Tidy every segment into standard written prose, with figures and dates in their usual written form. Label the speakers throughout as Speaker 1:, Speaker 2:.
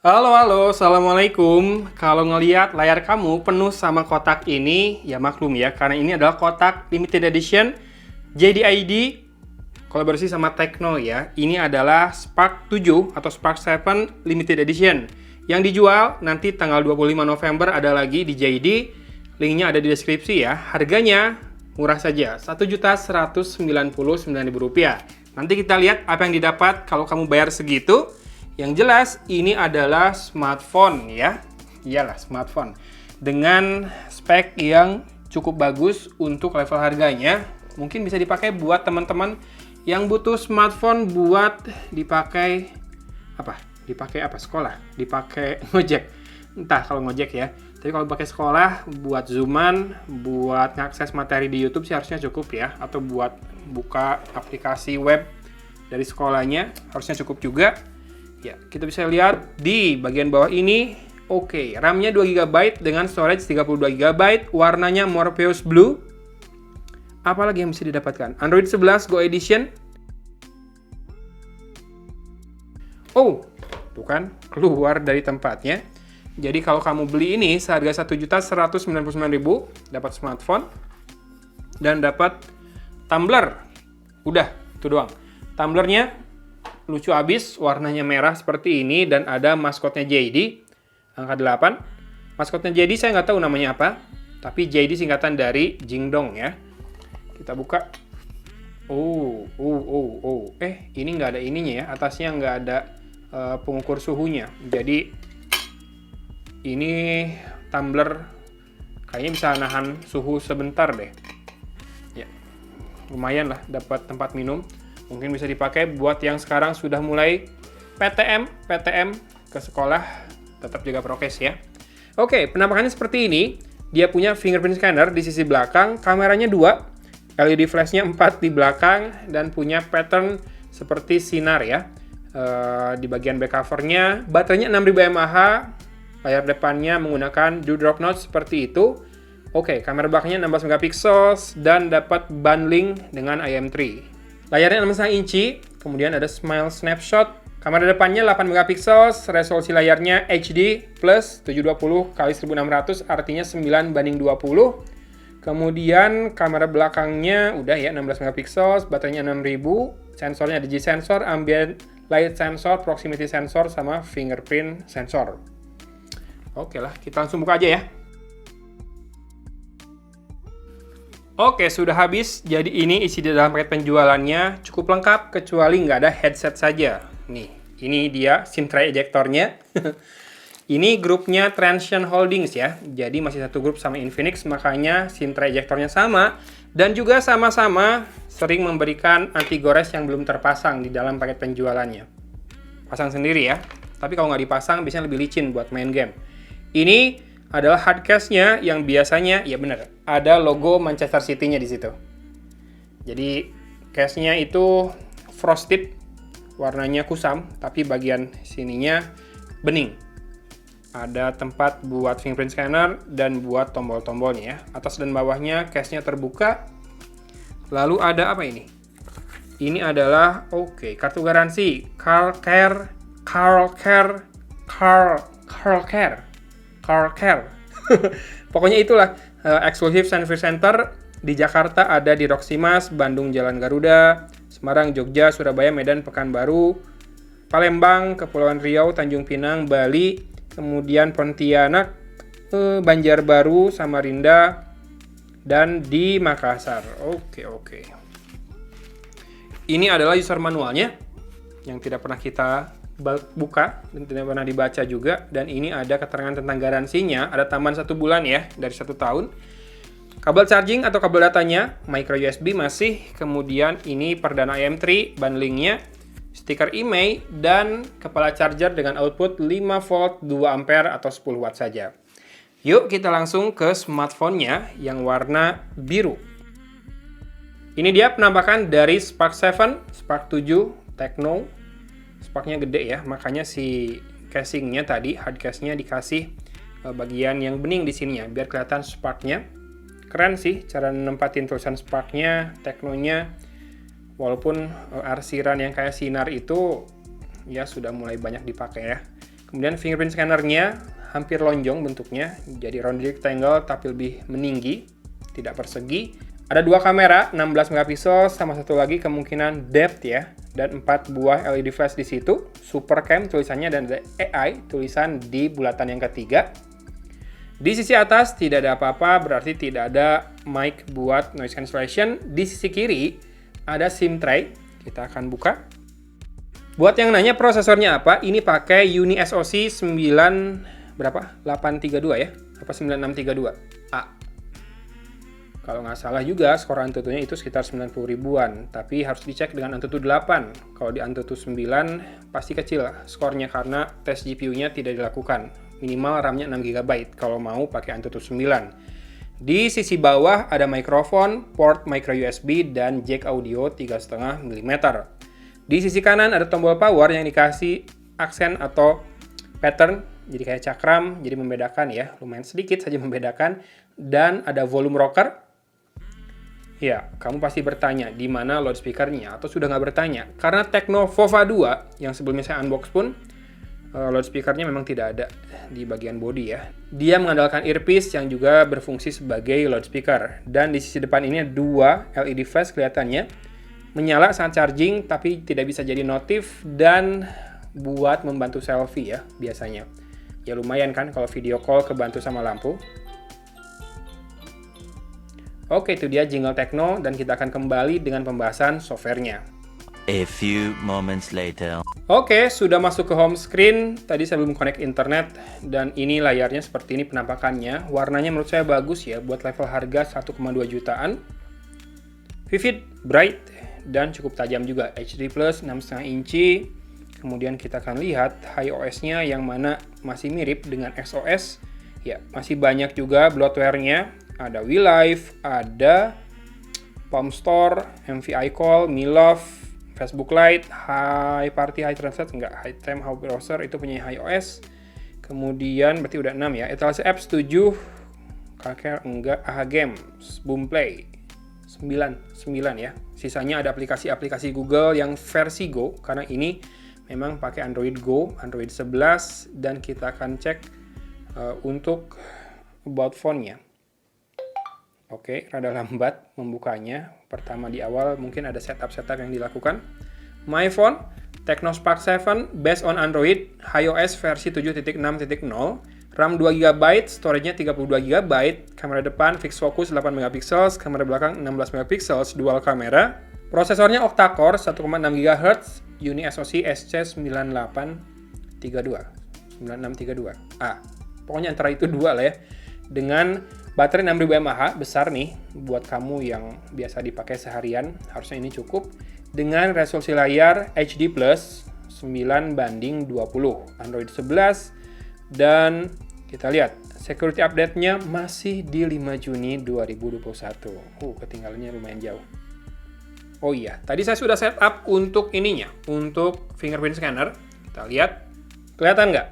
Speaker 1: Halo, halo, assalamualaikum. Kalau ngelihat layar kamu penuh sama kotak ini, ya maklum ya, karena ini adalah kotak limited edition JDID kolaborasi sama Tecno ya. Ini adalah Spark 7 atau Spark 7 limited edition yang dijual nanti tanggal 25 November ada lagi di JD. Linknya ada di deskripsi ya. Harganya murah saja, Rp1.199.000. Nanti kita lihat apa yang didapat kalau kamu bayar segitu. Yang jelas ini adalah smartphone ya. Iyalah smartphone dengan spek yang cukup bagus untuk level harganya. Mungkin bisa dipakai buat teman-teman yang butuh smartphone buat dipakai apa? Dipakai apa? Sekolah, dipakai ngojek. Entah kalau ngojek ya. Tapi kalau pakai sekolah buat zooman, buat ngakses materi di YouTube sih harusnya cukup ya, atau buat buka aplikasi web dari sekolahnya harusnya cukup juga. Ya, kita bisa lihat di bagian bawah ini, oke, RAM-nya 2GB dengan storage 32GB, warnanya Morpheus Blue. Apalagi yang bisa didapatkan? Android 11 Go Edition. Oh, tuh kan, keluar dari tempatnya. Jadi kalau kamu beli ini seharga Rp1.199.000, dapat smartphone dan dapat tumbler. Udah, itu doang. Tumblernya lucu abis, warnanya merah seperti ini dan ada maskotnya JD angka 8. Maskotnya JD saya nggak tahu namanya apa, tapi JD singkatan dari Jingdong ya. Kita buka. Ini nggak ada ininya ya, atasnya nggak ada pengukur suhunya. Jadi ini tumbler kayaknya bisa nahan suhu sebentar deh. Ya, lumayan lah dapat tempat minum. Mungkin bisa dipakai buat yang sekarang sudah mulai PTM ke sekolah, tetap jaga prokes ya. Oke, penampakannya seperti ini. Dia punya fingerprint scanner di sisi belakang, kameranya 2, LED flash-nya 4 di belakang, dan punya pattern seperti sinar ya. Di bagian back cover-nya, baterainya 6000 mAh, layar depannya menggunakan dewdrop notch seperti itu. Oke, kamera belakangnya 16 megapiksel dan dapat bundling dengan IM3. Layarnya 6,5 inci, kemudian ada Smile Snapshot. Kamera depannya 8 megapiksel, resolusi layarnya HD plus 720x1600, artinya 9:20. Kemudian kamera belakangnya udah ya 16 megapiksel, baterainya 6000, sensornya ada G-sensor, ambient light sensor, proximity sensor, sama fingerprint sensor. Oke lah, kita langsung buka aja ya. Oke, sudah habis. Jadi ini isi di dalam paket penjualannya cukup lengkap, kecuali nggak ada headset saja. Nih, ini dia SIM tray ejectornya. Ini grupnya Transsion Holdings ya. Jadi masih satu grup sama Infinix, makanya SIM tray ejectornya sama. Dan juga sama-sama sering memberikan anti gores yang belum terpasang di dalam paket penjualannya. Pasang sendiri ya. Tapi kalau nggak dipasang, biasanya lebih licin buat main game. Ini adalah hard case-nya yang biasanya, ya benar, ada logo Manchester City-nya di situ. Jadi case-nya itu frosted, warnanya kusam, tapi bagian sininya bening. Ada tempat buat fingerprint scanner dan buat tombol-tombolnya ya. Atas dan bawahnya case-nya terbuka. Lalu ada apa ini? Ini adalah, kartu garansi Car Care. Pokoknya itulah, eksklusif service center di Jakarta ada di Roximas, Bandung Jalan Garuda, Semarang, Jogja, Surabaya, Medan, Pekanbaru, Palembang, Kepulauan Riau, Tanjung Pinang, Bali, kemudian Pontianak, Banjarbaru, Samarinda, dan di Makassar. Oke. Ini adalah user manualnya yang tidak pernah kita buka dan tidak pernah dibaca juga, dan ini ada keterangan tentang garansinya, ada tambahan 1 bulan ya dari 1 tahun. Kabel charging atau kabel datanya micro USB masih, kemudian ini perdana IM3 bundlingnya, stiker IMEI, dan kepala charger dengan output 5 volt 2 ampere atau 10 watt saja. Yuk kita langsung ke smartphone-nya yang warna biru. Ini dia penampakan dari Spark 7, Spark 7 Tecno. Sparknya gede ya, makanya si casingnya tadi, hard case-nya dikasih bagian yang bening di sininya, biar kelihatan sparknya. Keren sih cara nempatin tulisan sparknya, Tecno-nya. Walaupun arsiran yang kayak sinar itu ya sudah mulai banyak dipakai ya. Kemudian fingerprint scannernya hampir lonjong bentuknya, jadi round rectangle tapi lebih meninggi, tidak persegi. Ada dua kamera, 16 megapiksel, sama satu lagi kemungkinan depth ya, dan 4 buah LED flash di situ. Super cam tulisannya, dan ada AI tulisan di bulatan yang ketiga. Di sisi atas tidak ada apa-apa, berarti tidak ada mic buat noise cancellation. Di sisi kiri ada SIM tray, kita akan buka. Buat yang nanya prosesornya apa, ini pakai Uni SoC 832 ya, apa 9632A. Kalau nggak salah juga skor Antutu-nya itu sekitar 90 ribuan, tapi harus dicek dengan Antutu 8. Kalau di Antutu 9 pasti kecil skornya karena tes GPU-nya tidak dilakukan. Minimal RAM-nya 6 GB kalau mau pakai Antutu 9. Di sisi bawah ada mikrofon, port micro USB, dan jack audio 3,5 mm. Di sisi kanan ada tombol power yang dikasih aksen atau pattern, jadi kayak cakram, jadi membedakan ya, lumayan sedikit saja membedakan. Dan ada volume rocker. Ya, kamu pasti bertanya, di mana loudspeaker-nya? Atau sudah nggak bertanya? Karena Tecno Vova 2, yang sebelumnya saya unbox pun, loudspeaker-nya memang tidak ada di bagian body ya. Dia mengandalkan earpiece yang juga berfungsi sebagai loudspeaker. Dan di sisi depan ini ada dua LED flash kelihatannya. Menyala saat charging, tapi tidak bisa jadi notif, dan buat membantu selfie ya, biasanya. Ya lumayan kan kalau video call kebantu sama lampu. Oke, itu dia jingle Tecno, dan kita akan kembali dengan pembahasan softwarenya.
Speaker 2: A few moments later.
Speaker 1: Oke, sudah masuk ke home screen. Tadi saya belum connect internet, dan ini layarnya seperti ini penampakannya. Warnanya menurut saya bagus ya, buat level harga 1,2 jutaan. Vivid, bright, dan cukup tajam juga. HD+, 6,5 inci. Kemudian kita akan lihat iOS-nya yang mana masih mirip dengan XOS. Ya, masih banyak juga bloatware-nya. Ada WeLive, ada Palm Store, MVI Call, MeLove, Facebook Lite, High Party, High Translate, enggak, High Time, High Browser, itu punya iOS. Kemudian berarti udah 6 ya. Etalase Apps 7, Kakek enggak, AHA Games, Boomplay 9 ya. Sisanya ada aplikasi-aplikasi Google yang versi Go, karena ini memang pakai Android Go, Android 11, dan kita akan cek untuk about phone-nya. Oke, rada lambat membukanya. Pertama di awal mungkin ada setup yang dilakukan. My Phone, Tecno Spark 7, based on Android, iOS versi 7.6.0, RAM 2 GB, storage-nya 32 GB, kamera depan fixed focus 8 MP, kamera belakang 16 MP, dual kamera. Prosesornya octa-core 1,6 GHz, Uni SoC SC9632A. Pokoknya antara itu dua lah ya. Dengan baterai 6000 mAh, besar nih buat kamu yang biasa dipakai seharian, harusnya ini cukup. Dengan resolusi layar HD+, 9:20, Android 11, dan kita lihat security update-nya masih di 5 Juni 2021. Ketinggalannya lumayan jauh. Oh iya, tadi saya sudah setup untuk ininya, untuk fingerprint scanner. Kita lihat, kelihatan nggak?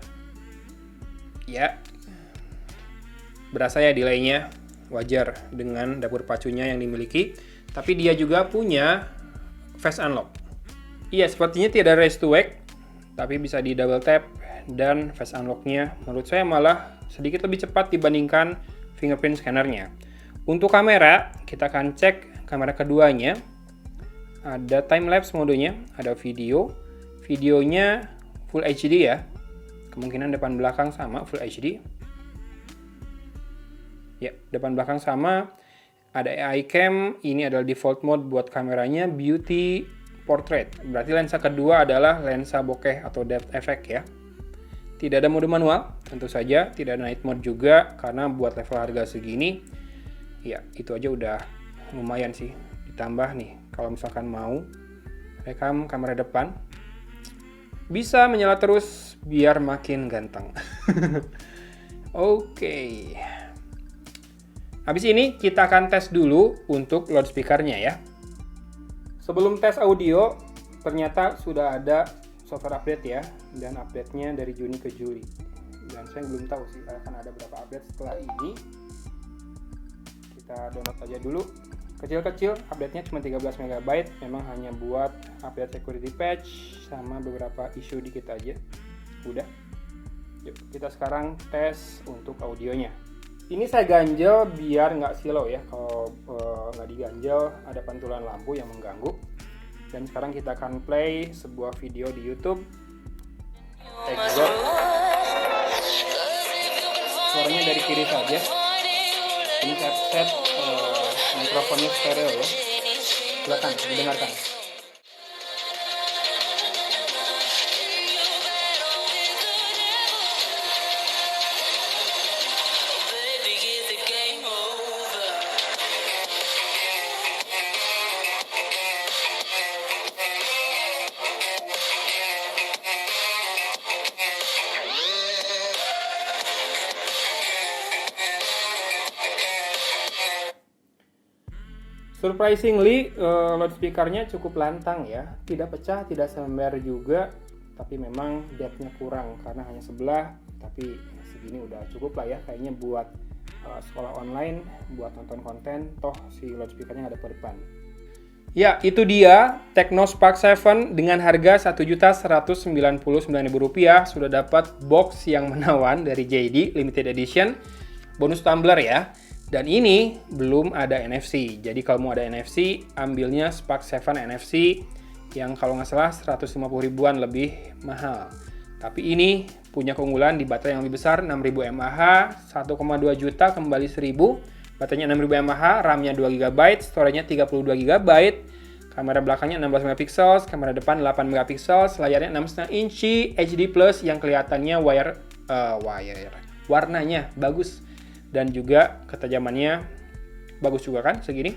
Speaker 1: Ya, berasa ya delay-nya, wajar dengan dapur pacunya yang dimiliki, tapi dia juga punya face unlock. Iya, sepertinya tidak raise to wake, tapi bisa di double tap, dan face unlock-nya menurut saya malah sedikit lebih cepat dibandingkan fingerprint scanner-nya. Untuk kamera, kita akan cek kamera keduanya. Ada time lapse modenya, ada videonya full HD ya, kemungkinan depan belakang sama full HD. Ya, depan belakang sama. Ada AI cam, ini adalah default mode buat kameranya, beauty portrait. Berarti lensa kedua adalah lensa bokeh atau depth effect ya. Tidak ada mode manual, tentu saja. Tidak ada night mode juga, karena buat level harga segini, ya itu aja udah lumayan sih. Ditambah nih, kalau misalkan mau rekam kamera depan, bisa menyala terus biar makin ganteng. Oke. Habis ini kita akan tes dulu untuk loudspeaker-nya ya. Sebelum tes audio, ternyata sudah ada software update ya, dan update-nya dari Juni ke Juli. Dan saya belum tahu sih akan ada berapa update setelah ini. Kita download aja dulu. Kecil-kecil, update-nya cuma 13 MB, memang hanya buat update security patch sama beberapa isu dikit aja. Udah. Yuk, kita sekarang tes untuk audionya. Ini saya ganjel biar nggak silau ya. Kalau nggak diganjel ada pantulan lampu yang mengganggu. Dan sekarang kita akan play sebuah video di YouTube. Exot. Suaranya dari kiri saja. Ini saya set mikrofonnya stereo ya. Silakan didengarkan. Surprisingly, loudspeakernya cukup lantang ya, tidak pecah, tidak sember juga, tapi memang depth-nya kurang karena hanya sebelah, tapi segini udah cukup lah ya, kayaknya buat sekolah online, buat nonton konten, toh si loudspeakernya nggak ada per depan. Ya, itu dia Tecno Spark 7 dengan harga Rp1.199.000 sudah dapat box yang menawan dari JD Limited Edition, bonus tumbler ya. Dan ini belum ada NFC. Jadi kalau mau ada NFC, ambilnya Spark 7 NFC yang kalau nggak salah 150 ribuan lebih mahal. Tapi ini punya keunggulan di baterai yang lebih besar, 6000 mAh, 1,2 juta kembali 1000. Baterainya 6000 mAh, RAM-nya 2 GB, storage-nya 32 GB. Kamera belakangnya 16 megapiksel, kamera depan 8 megapiksel, layarnya 6,5 inci HD+ yang kelihatannya warnanya bagus. Dan juga ketajamannya bagus juga kan, segini.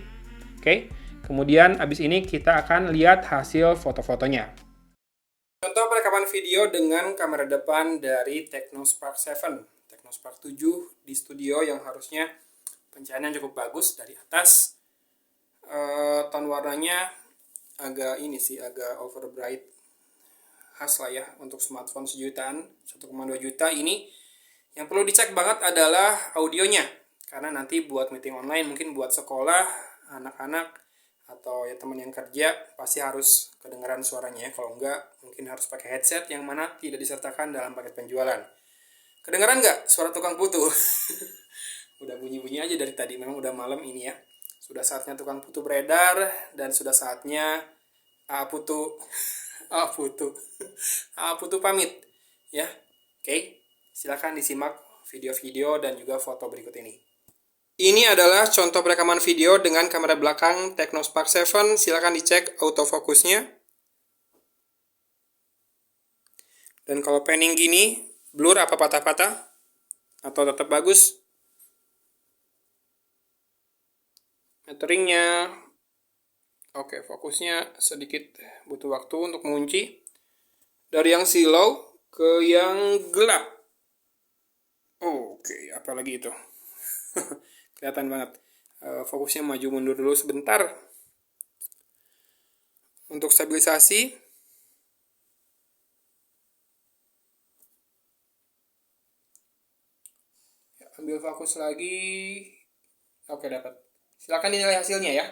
Speaker 1: Oke, kemudian abis ini kita akan lihat hasil foto-fotonya. Contoh perekaman video dengan kamera depan dari Tecno Spark 7. Tecno Spark 7 di studio yang harusnya pencahayaan cukup bagus dari atas. Tone warnanya agak agak overbright. Khas lah ya untuk smartphone sejutaan, 1,2 juta ini. Yang perlu dicek banget adalah audionya, karena nanti buat meeting online, mungkin buat sekolah, anak-anak, atau ya teman yang kerja, pasti harus kedengaran suaranya. Kalau enggak, mungkin harus pakai headset yang mana tidak disertakan dalam paket penjualan. Kedengaran nggak suara tukang putu? Udah bunyi-bunyi aja dari tadi, memang udah malam ini ya. Sudah saatnya tukang putu beredar, dan sudah saatnya putu pamit. Ya, oke. Silakan disimak video-video dan juga foto berikut ini. Ini adalah contoh perekaman video dengan kamera belakang Tecno Spark 7. Silakan dicek autofokusnya. Dan kalau panning gini, blur apa patah-patah? Atau tetap bagus? Metering-nya. Oke, fokusnya sedikit butuh waktu untuk mengunci. Dari yang silau ke yang gelap. Oke, apalagi itu. Kelihatan banget. Fokusnya maju mundur dulu sebentar. Untuk stabilisasi. Ya, ambil fokus lagi. Oke, dapat. Silakan dinilai hasilnya ya.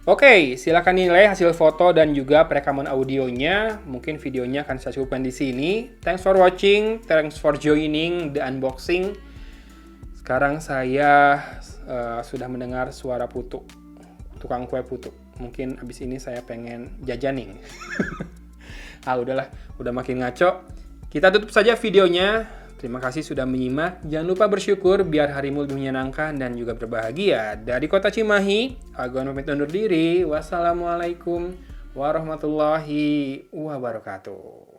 Speaker 1: Oke, silakan nilai hasil foto dan juga perekaman audionya. Mungkin videonya akan saya cukupkan di sini. Thanks for watching, thanks for joining the unboxing. Sekarang saya sudah mendengar suara putu, tukang kue putu. Mungkin abis ini saya pengen jajaning. Udahlah, udah makin ngaco. Kita tutup saja videonya. Terima kasih sudah menyimak. Jangan lupa bersyukur biar harimu lebih menyenangkan dan juga berbahagia. Dari Kota Cimahi, Agon pamit undur diri. Wassalamualaikum warahmatullahi wabarakatuh.